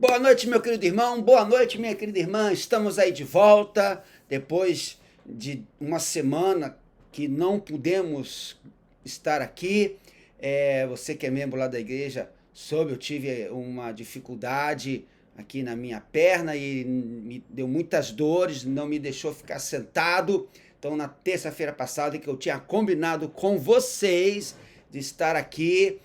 Boa noite, meu querido irmão. Boa noite, minha querida irmã. Estamos aí de volta depois de uma semana que não pudemos estar aqui. Você que é membro lá da igreja soube, eu tive uma dificuldade aqui na minha perna e me deu muitas dores, não me deixou ficar sentado. Então, na terça-feira passada, que eu tinha combinado com vocês de estar aqui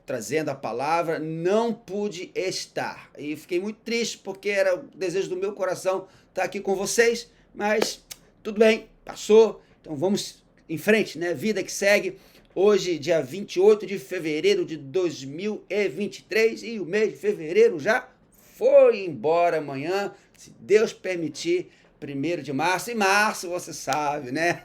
trazendo a palavra, não pude estar. E fiquei muito triste porque era o desejo do meu coração estar aqui com vocês, mas tudo bem, passou. Então vamos em frente, né? Vida que segue. Hoje, dia 28 de fevereiro de 2023, e o mês de fevereiro já foi embora amanhã, se Deus permitir. 1º de março, e março você sabe, né?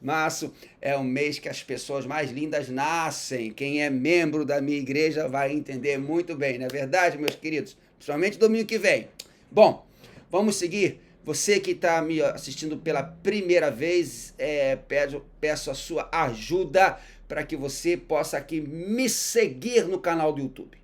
Março é o mês que as pessoas mais lindas nascem. Quem é membro da minha igreja vai entender muito bem, não é verdade, meus queridos? Principalmente domingo que vem. Bom, vamos seguir. Você que está me assistindo pela primeira vez, peço a sua ajuda para que você possa aqui me seguir no canal do YouTube.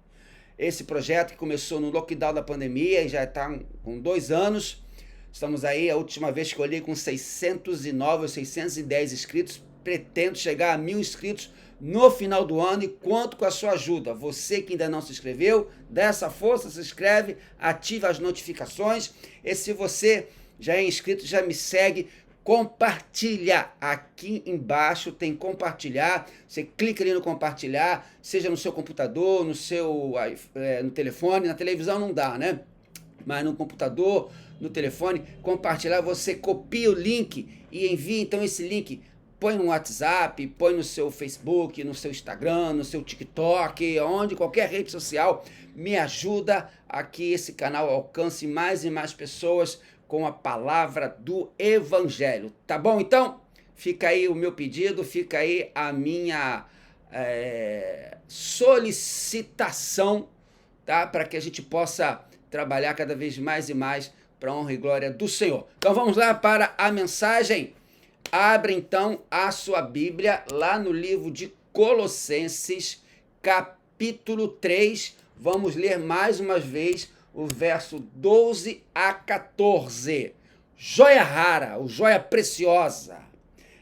Esse projeto que começou no lockdown da pandemia e já está com 2 anos. Estamos aí, a última vez que eu olhei, com 609 ou 610 inscritos. Pretendo chegar a 1.000 inscritos no final do ano e conto com a sua ajuda. Você que ainda não se inscreveu, dá essa força, se inscreve, ativa as notificações. E se você já é inscrito, já me segue, compartilha. Aqui embaixo tem compartilhar. Você clica ali no compartilhar, seja no seu computador, no telefone. Na televisão não dá, né? Mas no computador, no telefone, compartilhar, você copia o link e envia então esse link, põe no WhatsApp, põe no seu Facebook, no seu Instagram, no seu TikTok, onde, qualquer rede social, me ajuda a que esse canal alcance mais e mais pessoas com a palavra do Evangelho, tá bom? Então, fica aí o meu pedido, fica aí a minha solicitação, tá? Para que a gente possa trabalhar cada vez mais e mais para a honra e glória do Senhor. Então vamos lá para a mensagem. Abre então a sua Bíblia lá no livro de Colossenses, capítulo 3. Vamos ler mais uma vez o verso 12 a 14. Joia rara, ou joia preciosa,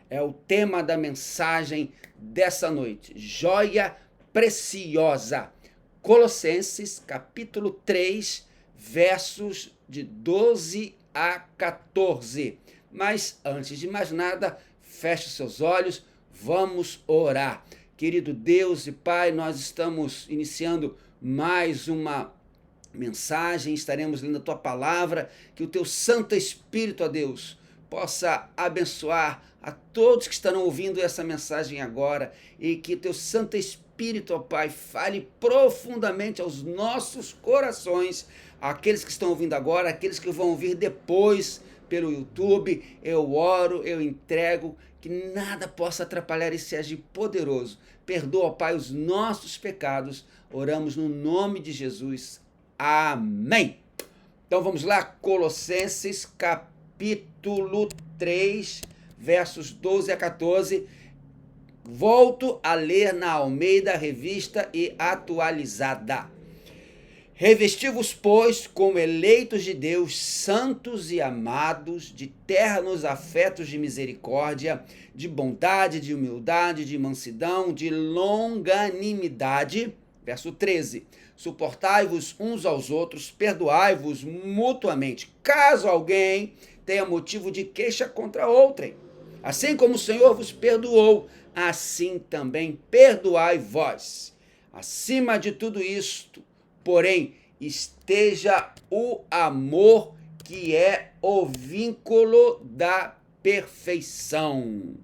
é o tema da mensagem dessa noite. Joia preciosa. Colossenses, capítulo 3, versos de 12 a 14. Mas, antes de mais nada, feche seus olhos, vamos orar. Querido Deus e Pai, nós estamos iniciando mais uma mensagem, estaremos lendo a Tua palavra, que o Teu Santo Espírito, ó Deus, possa abençoar a todos que estarão ouvindo essa mensagem agora, e que o Teu Santo Espírito, ó Pai, fale profundamente aos nossos corações, aqueles que estão ouvindo agora, aqueles que vão ouvir depois pelo YouTube. Eu oro, eu entrego, que nada possa atrapalhar esse agir poderoso. Perdoa, ó Pai, os nossos pecados. Oramos no nome de Jesus. Amém. Então vamos lá, Colossenses, capítulo 3, versos 12 a 14. Volto a ler na Almeida Revista e Atualizada. Revesti-vos, pois, como eleitos de Deus, santos e amados, de ternos afetos de misericórdia, de bondade, de humildade, de mansidão, de longanimidade. Verso 13. Suportai-vos uns aos outros, perdoai-vos mutuamente, caso alguém tenha motivo de queixa contra outrem. Assim como o Senhor vos perdoou, assim também perdoai vós. Acima de tudo isto, porém, esteja o amor, que é o vínculo da perfeição.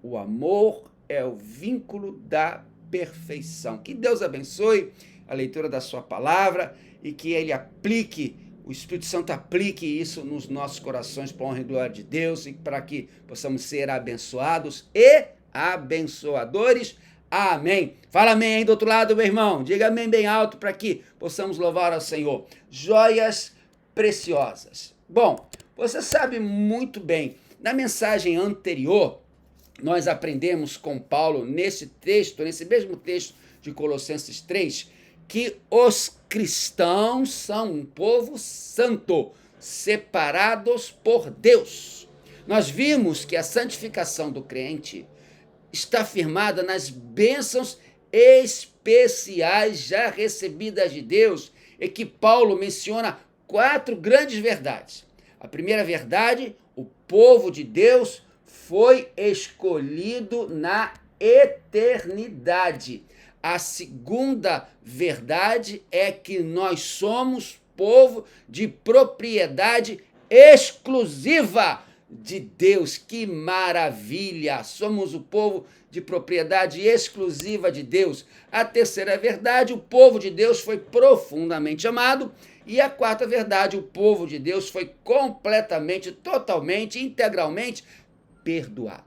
O amor é o vínculo da perfeição. Que Deus abençoe a leitura da sua palavra e que Ele aplique, o Espírito Santo aplique isso nos nossos corações para a honra e glória de Deus, e para que possamos ser abençoados e abençoadores. Amém. Fala amém aí do outro lado, meu irmão. Diga amém bem alto para que possamos louvar ao Senhor. Joias preciosas. Bom, você sabe muito bem, na mensagem anterior, nós aprendemos com Paulo, nesse mesmo texto de Colossenses 3, que os cristãos são um povo santo, separados por Deus. Nós vimos que a santificação do crente está firmada nas bênçãos especiais já recebidas de Deus, e que Paulo menciona 4 grandes verdades. A primeira verdade, o povo de Deus foi escolhido na eternidade. A segunda verdade é que nós somos povo de propriedade exclusiva de Deus. Que maravilha! Somos o povo de propriedade exclusiva de Deus. A terceira verdade, o povo de Deus foi profundamente amado. E a quarta verdade, o povo de Deus foi completamente, totalmente, integralmente perdoado.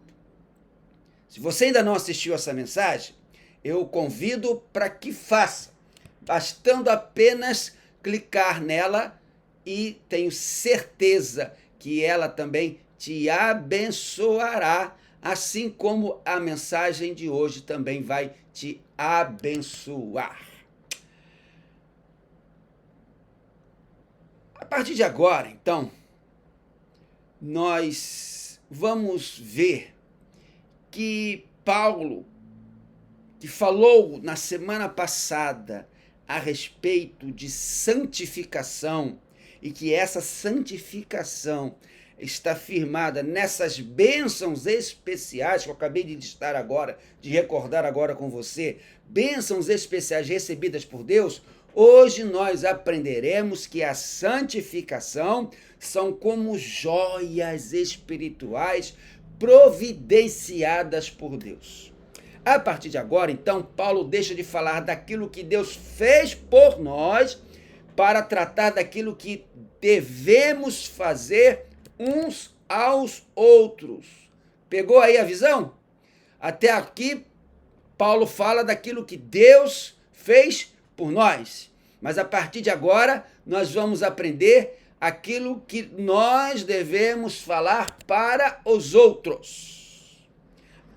Se você ainda não assistiu essa mensagem, eu o convido para que faça, bastando apenas clicar nela, e tenho certeza que ela também te abençoará, assim como a mensagem de hoje também vai te abençoar. A partir de agora, então, nós vamos ver que Paulo, que falou na semana passada a respeito de santificação, e que essa santificação está firmada nessas bênçãos especiais que eu acabei de listar agora, de recordar agora com você, bênçãos especiais recebidas por Deus. Hoje nós aprenderemos que a santificação são como joias espirituais providenciadas por Deus. A partir de agora, então, Paulo deixa de falar daquilo que Deus fez por nós para tratar daquilo que devemos fazer uns aos outros. Pegou aí a visão? Até aqui, Paulo fala daquilo que Deus fez por nós. Mas a partir de agora, nós vamos aprender aquilo que nós devemos falar para os outros.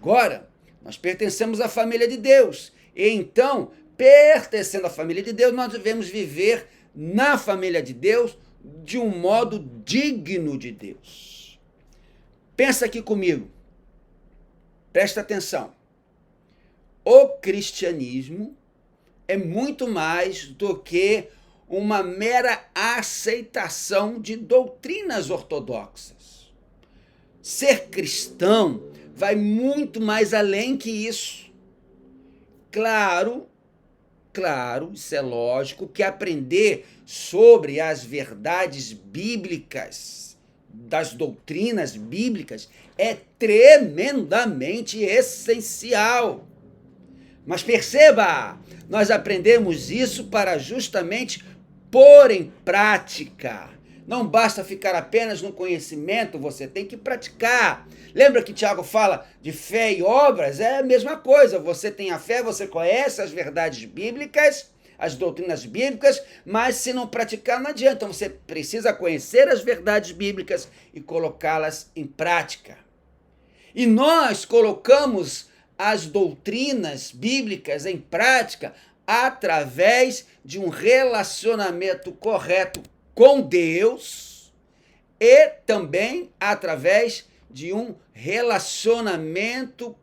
Agora, nós pertencemos à família de Deus. E então, pertencendo à família de Deus, nós devemos viver na família de Deus de um modo digno de Deus. Pensa aqui comigo. Presta atenção. O cristianismo é muito mais do que uma mera aceitação de doutrinas ortodoxas. Ser cristão vai muito mais além que isso. Claro, isso é lógico que aprender sobre as verdades bíblicas, das doutrinas bíblicas, é tremendamente essencial. Mas perceba, nós aprendemos isso para justamente pôr em prática. Não basta ficar apenas no conhecimento, você tem que praticar. Lembra que Tiago fala de fé e obras? É a mesma coisa. Você tem a fé, você conhece as verdades bíblicas, as doutrinas bíblicas, mas se não praticar não adianta. Então você precisa conhecer as verdades bíblicas e colocá-las em prática. E nós colocamos as doutrinas bíblicas em prática através de um relacionamento correto com Deus e também através de um relacionamento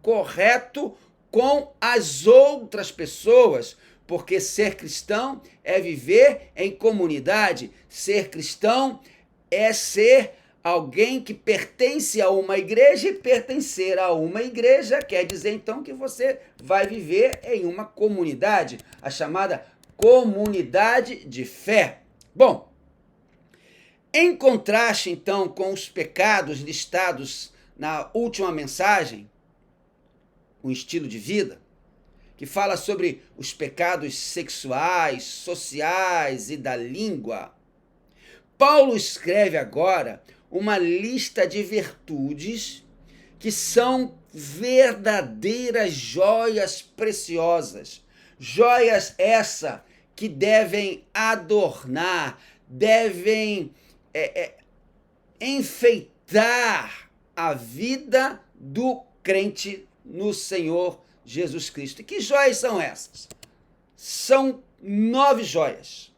correto com as outras pessoas, porque ser cristão é viver em comunidade, ser cristão é ser alguém que pertence a uma igreja, e pertencer a uma igreja quer dizer então que você vai viver em uma comunidade, a chamada comunidade de fé. Bom, em contraste então com os pecados listados na última mensagem, o estilo de vida, que fala sobre os pecados sexuais, sociais e da língua, Paulo escreve agora uma lista de virtudes que são verdadeiras joias preciosas. Joias essa que devem adornar, devem enfeitar a vida do crente no Senhor Jesus Cristo. E que joias são essas? São 9 joias,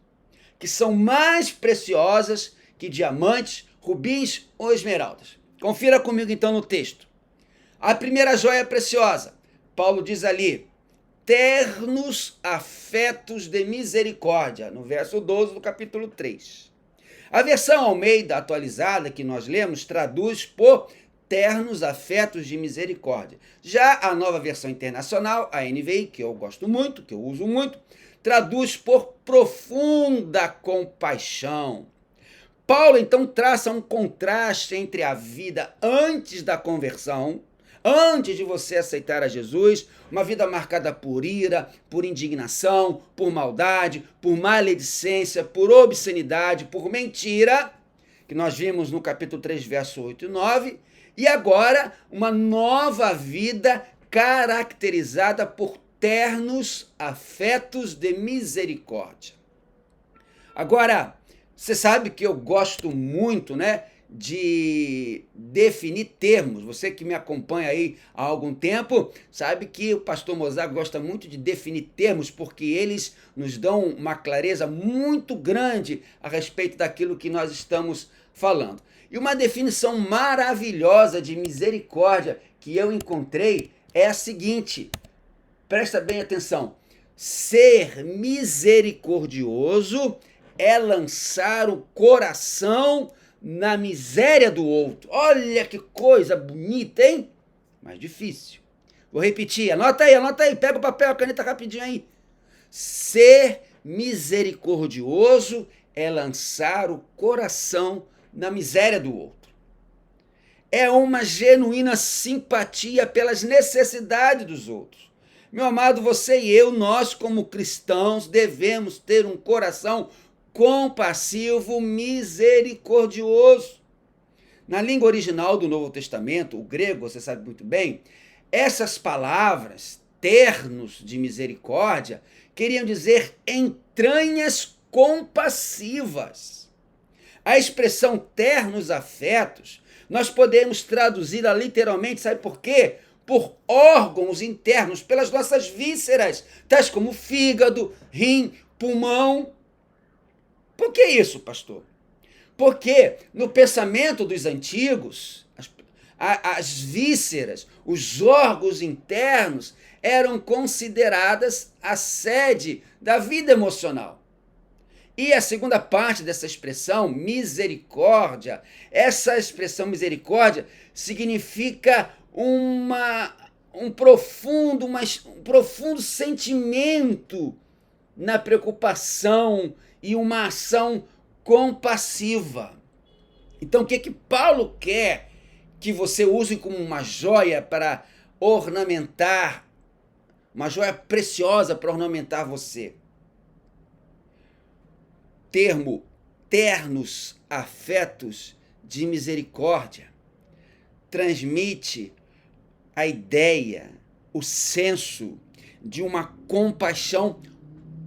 que são mais preciosas que diamantes, rubins ou esmeraldas. Confira comigo então no texto. A primeira joia preciosa, Paulo diz ali, ternos afetos de misericórdia, no verso 12 do capítulo 3. A versão Almeida atualizada que nós lemos traduz por ternos afetos de misericórdia. Já a nova versão internacional, a NVI, que eu gosto muito, que eu uso muito, traduz por profunda compaixão. Paulo então traça um contraste entre a vida antes da conversão, antes de você aceitar a Jesus, uma vida marcada por ira, por indignação, por maldade, por maledicência, por obscenidade, por mentira, que nós vimos no capítulo 3, verso 8 e 9, e agora uma nova vida caracterizada por ternos afetos de misericórdia. Agora, você sabe que eu gosto muito, né, de definir termos. Você que me acompanha aí há algum tempo, sabe que o pastor Mozart gosta muito de definir termos, porque eles nos dão uma clareza muito grande a respeito daquilo que nós estamos falando. E uma definição maravilhosa de misericórdia que eu encontrei é a seguinte, presta bem atenção, ser misericordioso é lançar o coração na miséria do outro. Olha que coisa bonita, hein? Mas difícil. Vou repetir, anota aí, pega o papel, a caneta rapidinho aí. Ser misericordioso é lançar o coração na miséria do outro. É uma genuína simpatia pelas necessidades dos outros. Meu amado, você e eu, nós como cristãos, devemos ter um coração compassivo, misericordioso. Na língua original do Novo Testamento, o grego, você sabe muito bem, essas palavras, ternos de misericórdia, queriam dizer entranhas compassivas. A expressão ternos afetos, nós podemos traduzir-a literalmente, sabe por quê? Por órgãos internos, pelas nossas vísceras, tais como fígado, rim, pulmão. Por que isso, pastor? Porque no pensamento dos antigos, as vísceras, os órgãos internos, eram consideradas a sede da vida emocional. E a segunda parte dessa expressão, misericórdia, essa expressão misericórdia significa um profundo sentimento na preocupação e uma ação compassiva. Então, o que Paulo quer que você use como uma joia para ornamentar, uma joia preciosa para ornamentar você? Termo ternos afetos de misericórdia transmite a ideia, o senso de uma compaixão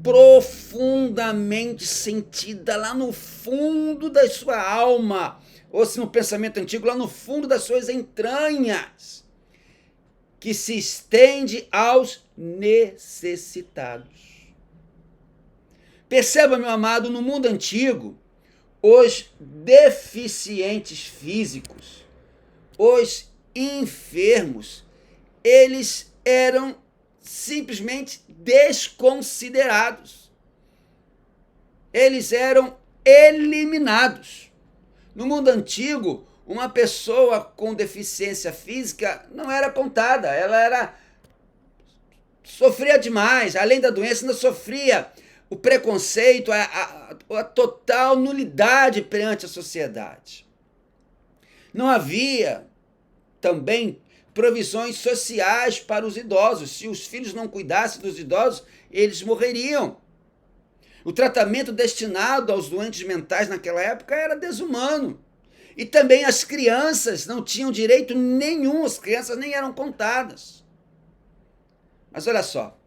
profundamente sentida lá no fundo da sua alma, ou se no pensamento antigo, lá no fundo das suas entranhas, que se estende aos necessitados. Perceba, meu amado, no mundo antigo, os deficientes físicos, os enfermos, eles eram simplesmente desconsiderados. Eles eram eliminados. No mundo antigo, uma pessoa com deficiência física não era contada, ela sofria demais, além da doença, ainda sofria o preconceito, a total nulidade perante a sociedade. Não havia também provisões sociais para os idosos. Se os filhos não cuidassem dos idosos, eles morreriam. O tratamento destinado aos doentes mentais naquela época era desumano. E também as crianças não tinham direito nenhum, as crianças nem eram contadas. Mas olha só,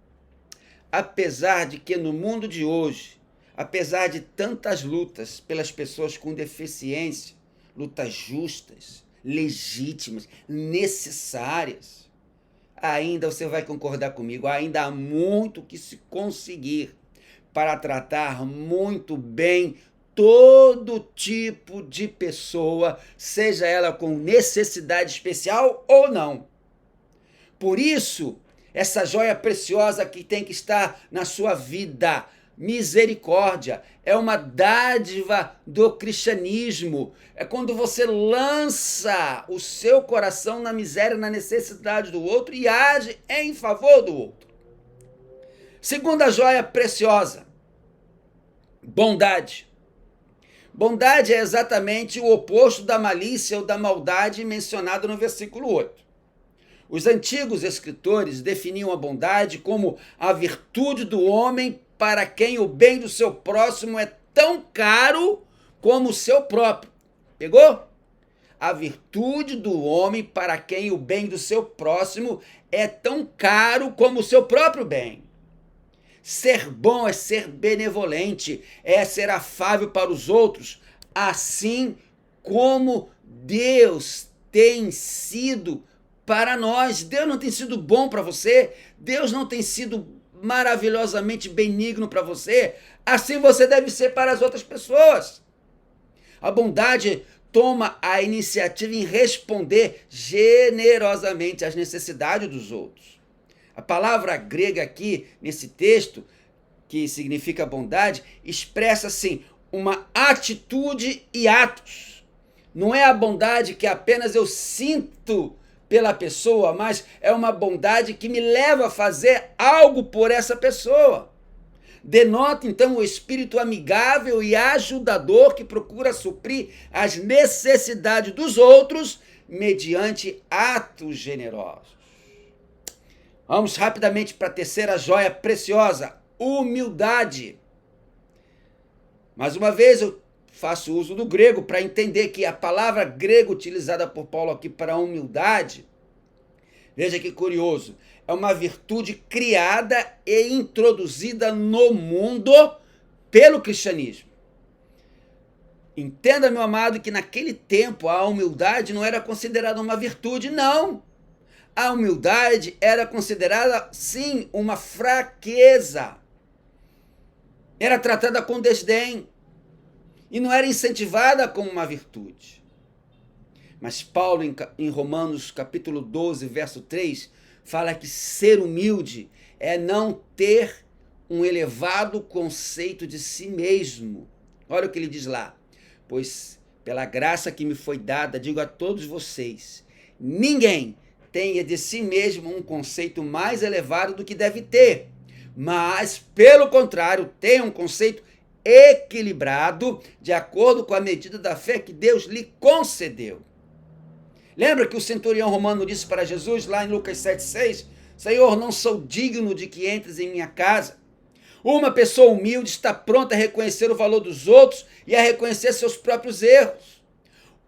apesar de que no mundo de hoje, apesar de tantas lutas pelas pessoas com deficiência, lutas justas, legítimas, necessárias, ainda você vai concordar comigo, ainda há muito que se conseguir, para tratar muito bem todo tipo de pessoa, seja ela com necessidade especial ou não. Por isso, essa joia preciosa que tem que estar na sua vida, misericórdia, é uma dádiva do cristianismo. É quando você lança o seu coração na miséria, na necessidade do outro e age em favor do outro. Segunda joia preciosa, bondade. Bondade é exatamente o oposto da malícia ou da maldade mencionado no versículo 8. Os antigos escritores definiam a bondade como a virtude do homem para quem o bem do seu próximo é tão caro como o seu próprio. Pegou? A virtude do homem para quem o bem do seu próximo é tão caro como o seu próprio bem. Ser bom é ser benevolente, é ser afável para os outros, assim como Deus tem sido para nós. Deus não tem sido bom para você, Deus não tem sido maravilhosamente benigno para você, assim você deve ser para as outras pessoas. A bondade toma a iniciativa em responder generosamente às necessidades dos outros. A palavra grega aqui, nesse texto, que significa bondade, expressa, assim, uma atitude e atos. Não é a bondade que apenas eu sinto pela pessoa, mas é uma bondade que me leva a fazer algo por essa pessoa. Denota, então, o espírito amigável e ajudador que procura suprir as necessidades dos outros mediante atos generosos. Vamos rapidamente para a terceira joia preciosa, humildade. Mais uma vez eu faço uso do grego para entender que a palavra grega utilizada por Paulo aqui para humildade, veja que curioso, é uma virtude criada e introduzida no mundo pelo cristianismo. Entenda, meu amado, que naquele tempo a humildade não era considerada uma virtude, não. A humildade era considerada, sim, uma fraqueza. Era tratada com desdém e não era incentivada como uma virtude. Mas Paulo, em Romanos capítulo 12, verso 3, fala que ser humilde é não ter um elevado conceito de si mesmo. Olha o que ele diz lá. Pois, pela graça que me foi dada, digo a todos vocês, ninguém tenha de si mesmo um conceito mais elevado do que deve ter, mas, pelo contrário, tenha um conceito equilibrado, de acordo com a medida da fé que Deus lhe concedeu. Lembra que o centurião romano disse para Jesus, lá em Lucas 7,6, Senhor, não sou digno de que entres em minha casa. Uma pessoa humilde está pronta a reconhecer o valor dos outros e a reconhecer seus próprios erros.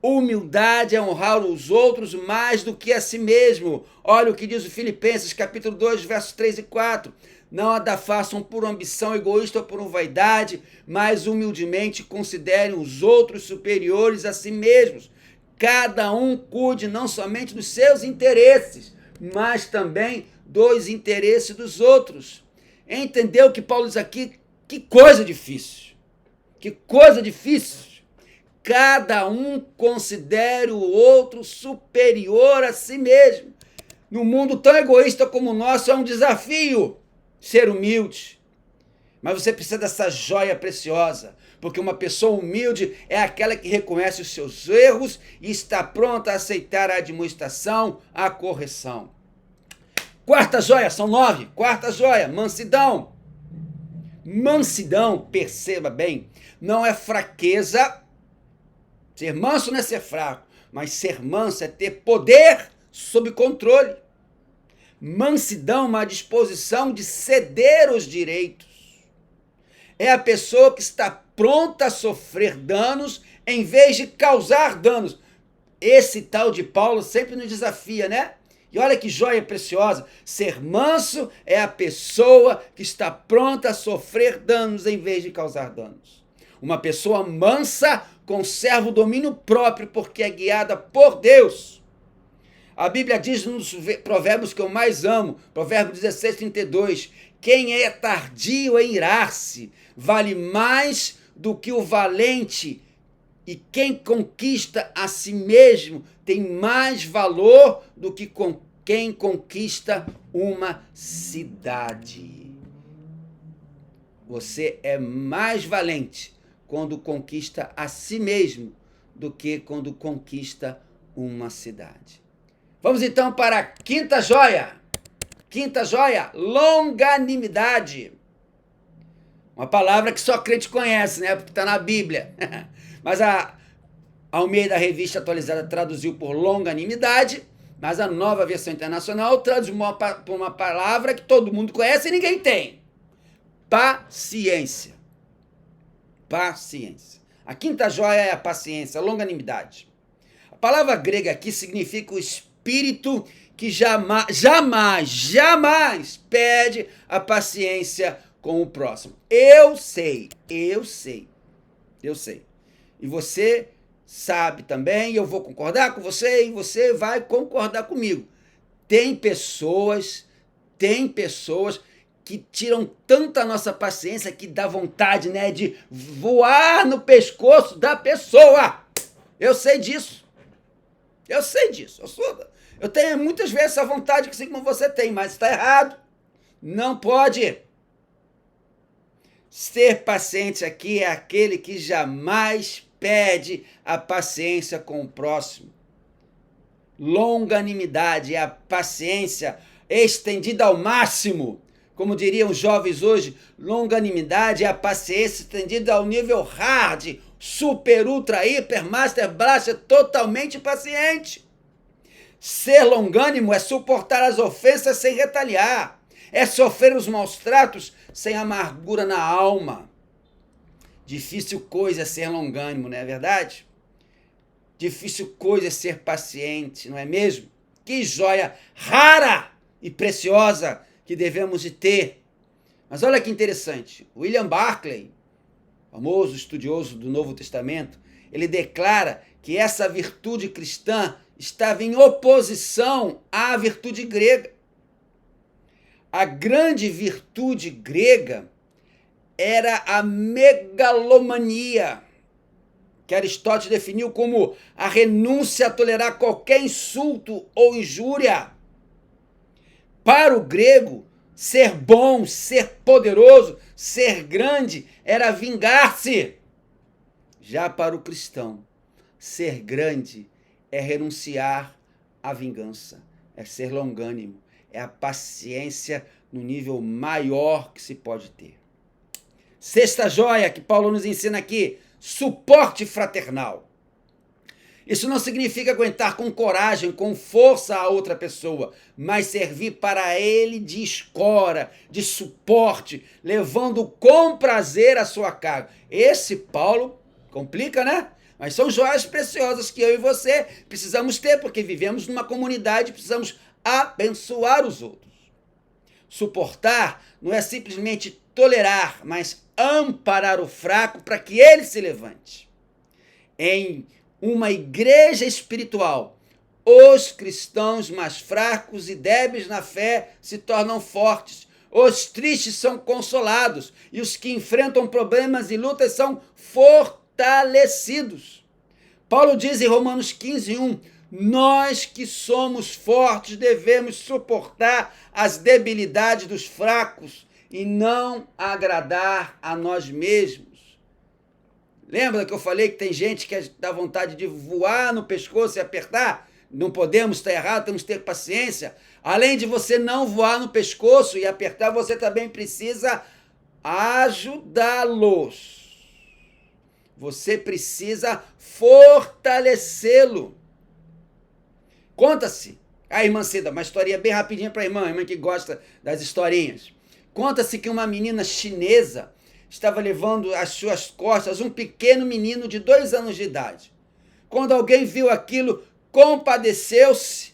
Humildade é honrar os outros mais do que a si mesmo. Olha o que diz o Filipenses, capítulo 2, versos 3 e 4. Não a façam por ambição egoísta ou por vaidade, mas humildemente considerem os outros superiores a si mesmos. Cada um cuide não somente dos seus interesses, mas também dos interesses dos outros. Entendeu o que Paulo diz aqui? Que coisa difícil. Que coisa difícil. Cada um considere o outro superior a si mesmo. No mundo tão egoísta como o nosso, é um desafio ser humilde. Mas você precisa dessa joia preciosa, porque uma pessoa humilde é aquela que reconhece os seus erros e está pronta a aceitar a admoestação, a correção. Quarta joia, são 9. Quarta joia, mansidão. Mansidão, perceba bem, não é fraqueza. Ser manso não é ser fraco, mas ser manso é ter poder sob controle. Mansidão é uma disposição de ceder os direitos. É a pessoa que está pronta a sofrer danos em vez de causar danos. Esse tal de Paulo sempre nos desafia, né? E olha que joia preciosa. Ser manso é a pessoa que está pronta a sofrer danos em vez de causar danos. Uma pessoa mansa conserva o domínio próprio porque é guiada por Deus. A Bíblia diz nos provérbios que eu mais amo, provérbio 16:32, quem é tardio em irar-se vale mais do que o valente, e quem conquista a si mesmo tem mais valor do que quem conquista uma cidade. Você é mais valente quando conquista a si mesmo do que quando conquista uma cidade. Vamos então para a quinta joia. Quinta joia, longanimidade. Uma palavra que só crente conhece, né? Porque está na Bíblia. Mas a Almeida Revista Atualizada traduziu por longanimidade, mas a Nova Versão Internacional traduz por uma palavra que todo mundo conhece e ninguém tem. Paciência. Paciência. A quinta joia é a paciência, a longanimidade. A palavra grega aqui significa o espírito que jamais perde a paciência com o próximo. Eu sei. E você sabe também, e eu vou concordar com você, e você vai concordar comigo. Tem pessoas que tiram tanta nossa paciência que dá vontade, né, de voar no pescoço da pessoa. Eu sei disso. Eu tenho muitas vezes essa vontade que assim como você tem, mas está errado. Não pode. Ser paciente aqui é aquele que jamais perde a paciência com o próximo. Longanimidade é a paciência estendida ao máximo. Como diriam os jovens hoje, longanimidade é a paciência estendida ao nível hard, super, ultra, hiper, master, blaster, totalmente paciente. Ser longânimo é suportar as ofensas sem retaliar, é sofrer os maus tratos sem amargura na alma. Difícil coisa é ser longânimo, não é verdade? Difícil coisa é ser paciente, não é mesmo? Que joia rara e preciosa que devemos de ter. Mas olha que interessante, William Barclay, famoso estudioso do Novo Testamento, ele declara que essa virtude cristã estava em oposição à virtude grega. A grande virtude grega era a megalomania, que Aristóteles definiu como a renúncia a tolerar qualquer insulto ou injúria. Para o grego, ser bom, ser poderoso, ser grande era vingar-se. Já para o cristão, ser grande é renunciar à vingança, é ser longânimo, é a paciência no nível maior que se pode ter. Sexta joia que Paulo nos ensina aqui, suporte fraternal. Isso não significa aguentar com coragem, com força a outra pessoa, mas servir para ele de escora, de suporte, levando com prazer a sua carga. Esse Paulo complica, né? Mas são joias preciosas que eu e você precisamos ter, porque vivemos numa comunidade e precisamos abençoar os outros. Suportar não é simplesmente tolerar, mas amparar o fraco para que ele se levante. Em uma igreja espiritual, os cristãos mais fracos e débeis na fé se tornam fortes, os tristes são consolados e os que enfrentam problemas e lutas são fortalecidos. Paulo diz em Romanos 15:1, nós que somos fortes devemos suportar as debilidades dos fracos e não agradar a nós mesmos. Lembra que eu falei que tem gente que dá vontade de voar no pescoço e apertar? Não podemos estar errado, temos que ter paciência. Além de você não voar no pescoço e apertar, você também precisa ajudá-los. Você precisa fortalecê-lo. Conta-se, a irmã Cida, uma historinha bem rapidinha para a irmã que gosta das historinhas. Conta-se que uma menina chinesa estava levando às suas costas um pequeno menino de 2 anos de idade. Quando alguém viu aquilo, compadeceu-se,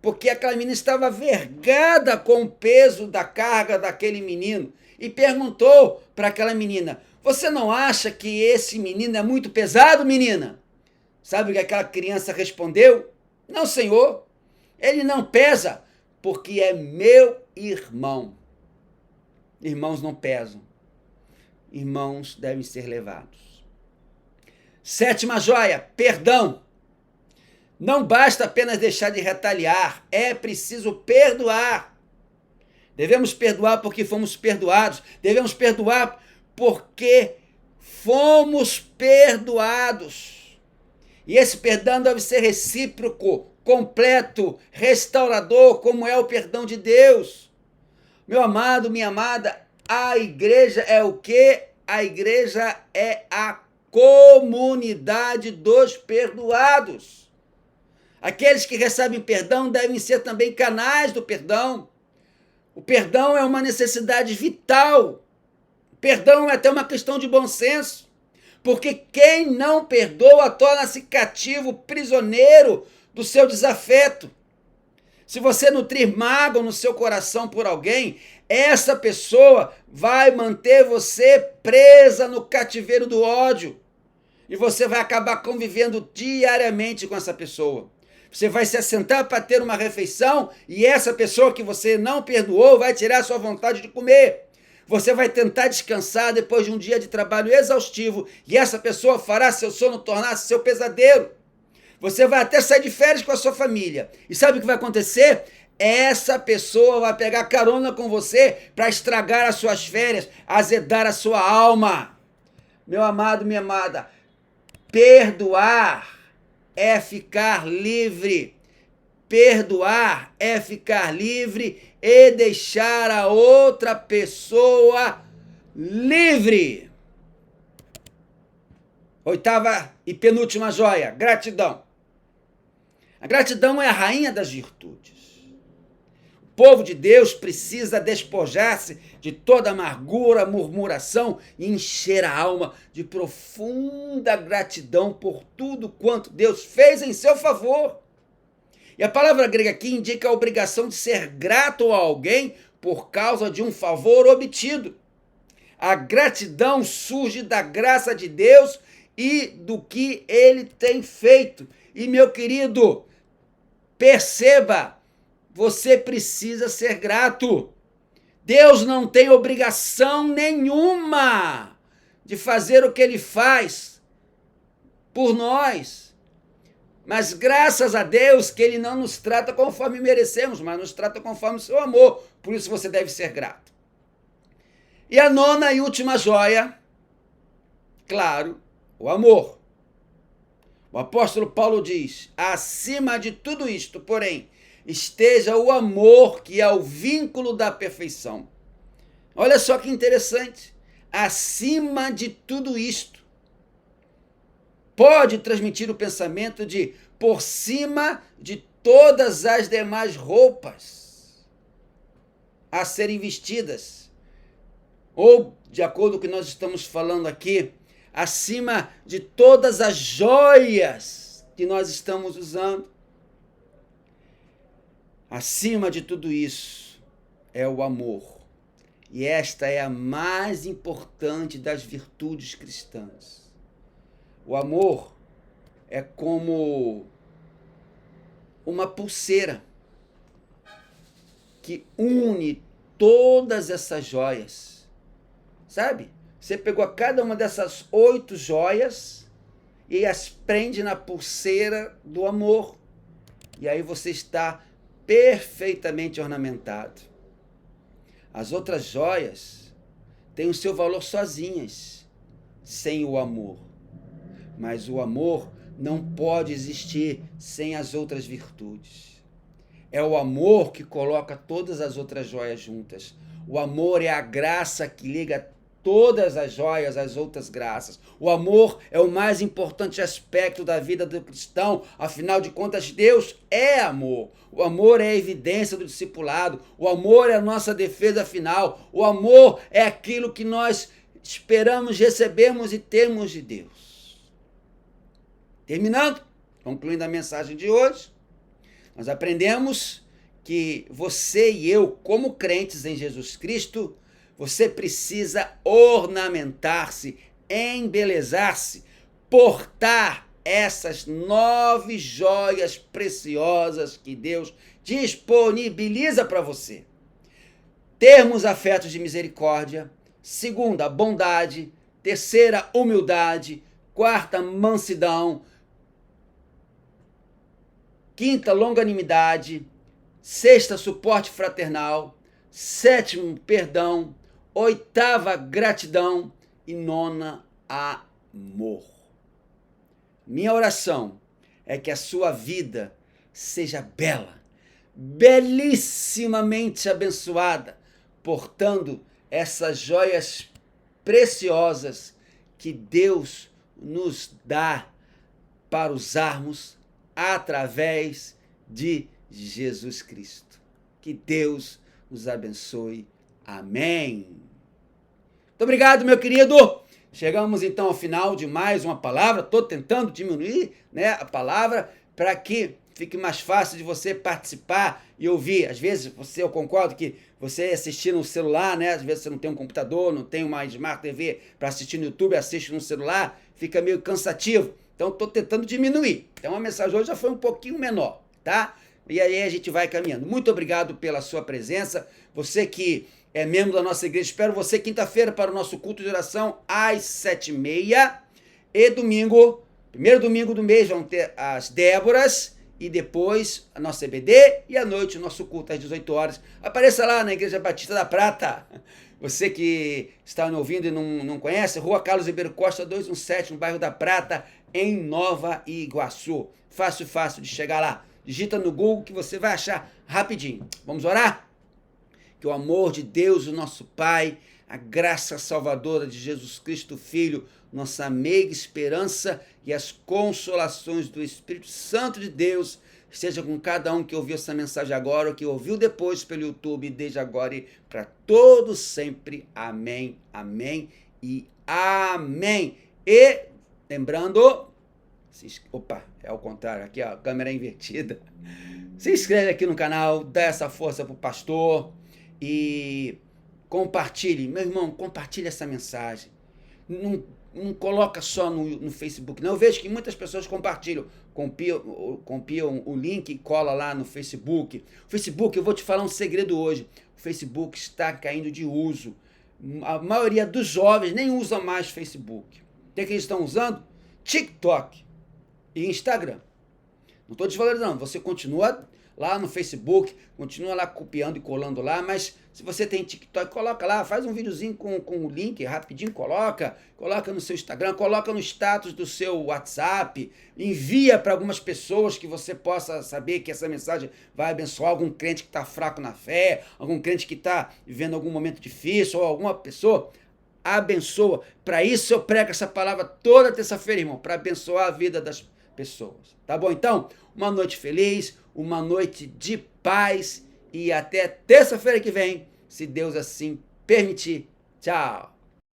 porque aquela menina estava vergada com o peso da carga daquele menino, e perguntou para aquela menina, você não acha que esse menino é muito pesado, menina? Sabe o que aquela criança respondeu? Não, senhor, ele não pesa, porque é meu irmão. irmãos não pesam. Irmãos devem ser levados. 7ª joia, perdão. Não basta apenas deixar de retaliar, é preciso perdoar. Devemos perdoar porque fomos perdoados. Devemos perdoar porque fomos perdoados. E esse perdão deve ser recíproco, completo, restaurador, como é o perdão de Deus. Meu amado, minha amada, a igreja é o quê? A igreja é a comunidade dos perdoados. Aqueles que recebem perdão devem ser também canais do perdão. O perdão é uma necessidade vital. O perdão é até uma questão de bom senso. Porque quem não perdoa torna-se cativo, prisioneiro do seu desafeto. Se você nutrir mágoa no seu coração por alguém, essa pessoa vai manter você presa no cativeiro do ódio. E você vai acabar convivendo diariamente com essa pessoa. Você vai se assentar para ter uma refeição e essa pessoa que você não perdoou vai tirar a sua vontade de comer. Você vai tentar descansar depois de um dia de trabalho exaustivo e essa pessoa fará seu sono tornar-se seu pesadelo. Você vai até sair de férias com a sua família. E sabe o que vai acontecer? Essa pessoa vai pegar carona com você para estragar as suas férias, azedar a sua alma. Meu amado, minha amada, perdoar é ficar livre. Perdoar é ficar livre e deixar a outra pessoa livre. 8ª e penúltima joia, gratidão. A gratidão é a rainha das virtudes. O povo de Deus precisa despojar-se de toda amargura, murmuração e encher a alma de profunda gratidão por tudo quanto Deus fez em seu favor. E a palavra grega aqui indica a obrigação de ser grato a alguém por causa de um favor obtido. A gratidão surge da graça de Deus e do que ele tem feito. E, meu querido, perceba, você precisa ser grato. Deus não tem obrigação nenhuma de fazer o que ele faz por nós. Mas graças a Deus que ele não nos trata conforme merecemos, mas nos trata conforme o seu amor. Por isso você deve ser grato. E a 9ª e última joia, claro, o amor. O apóstolo Paulo diz, acima de tudo isto, porém, esteja o amor, que é o vínculo da perfeição. Olha só que interessante. Acima de tudo isto. Pode transmitir o pensamento de por cima de todas as demais roupas a serem vestidas. Ou, de acordo com o que nós estamos falando aqui, acima de todas as joias que nós estamos usando. Acima de tudo isso é o amor. E esta é a mais importante das virtudes cristãs. O amor é como uma pulseira que une todas essas joias. Sabe? Você pegou cada uma dessas 8 joias e as prende na pulseira do amor. E aí você está perfeitamente ornamentado. As outras joias têm o seu valor sozinhas, sem o amor. Mas o amor não pode existir sem as outras virtudes. É o amor que coloca todas as outras joias juntas. O amor é a graça que liga todas as joias às outras graças. O amor é o mais importante aspecto da vida do cristão. Afinal de contas, Deus é amor. O amor é a evidência do discipulado. O amor é a nossa defesa final. O amor é aquilo que nós esperamos, recebemos e temos de Deus. Terminando, concluindo a mensagem de hoje, nós aprendemos que você e eu, como crentes em Jesus Cristo, você precisa ornamentar-se, embelezar-se, portar essas 9 joias preciosas que Deus disponibiliza para você. termos afetos de misericórdia. Segunda, bondade. Terceira, humildade. Quarta, mansidão. Quinta, longanimidade. Sexta, suporte fraternal. Sétimo, perdão. Oitava, gratidão. E nona, amor. Minha oração é que a sua vida seja bela, belíssimamente abençoada, portando essas joias preciosas que Deus nos dá para usarmos através de Jesus Cristo. Que Deus nos abençoe. Amém. Muito obrigado, meu querido. Chegamos então ao final de mais uma palavra. Estou tentando diminuir, né, a palavra para que fique mais fácil de você participar e ouvir. Às vezes, eu concordo que você assistir no celular, né? Às vezes você não tem um computador, não tem uma Smart TV para assistir no YouTube, assiste no celular, fica meio cansativo. Então, estou tentando diminuir. Então, a mensagem hoje já foi um pouquinho menor, tá? E aí a gente vai caminhando. Muito obrigado pela sua presença. Você que é membro da nossa igreja, espero você quinta-feira para o nosso culto de oração às 7h30. E domingo, primeiro domingo do mês, vão ter as Déboras. E depois a nossa EBD e à noite o nosso culto às 18 horas. Apareça lá na Igreja Batista da Prata. Você que está me ouvindo e não conhece, Rua Carlos Ribeiro Costa, 217, no bairro da Prata, em Nova Iguaçu. Fácil de chegar lá. Digita no Google que você vai achar rapidinho. Vamos orar? Que o amor de Deus, o nosso Pai, a graça salvadora de Jesus Cristo, Filho, nossa meiga esperança e as consolações do Espírito Santo de Deus esteja com cada um que ouviu essa mensagem agora ou que ouviu depois pelo YouTube, desde agora e para todos sempre. Amém, amém e amém. E lembrando, opa, é ao contrário, aqui ó, a câmera é invertida. Se inscreve aqui no canal, dá essa força pro pastor e compartilhe. Meu irmão, compartilhe essa mensagem. Não coloca só no Facebook, não. Eu vejo que muitas pessoas compartilham, copiam o link e cola lá no Facebook. O Facebook, eu vou te falar um segredo hoje. O Facebook está caindo de uso. A maioria dos jovens nem usa mais Facebook. O que eles estão usando? TikTok e Instagram. Não estou desvalorizando, você continua lá no Facebook, continua lá copiando e colando lá, mas se você tem TikTok, coloca lá, faz um videozinho com o link, rapidinho, coloca no seu Instagram, coloca no status do seu WhatsApp, envia para algumas pessoas que você possa saber que essa mensagem vai abençoar algum crente que está fraco na fé, algum crente que está vivendo algum momento difícil, ou alguma pessoa. Abençoa. Para isso eu prego essa palavra toda terça-feira, irmão, para abençoar a vida das pessoas. Tá bom? Então, uma noite feliz, uma noite de paz e até terça-feira que vem, se Deus assim permitir. Tchau!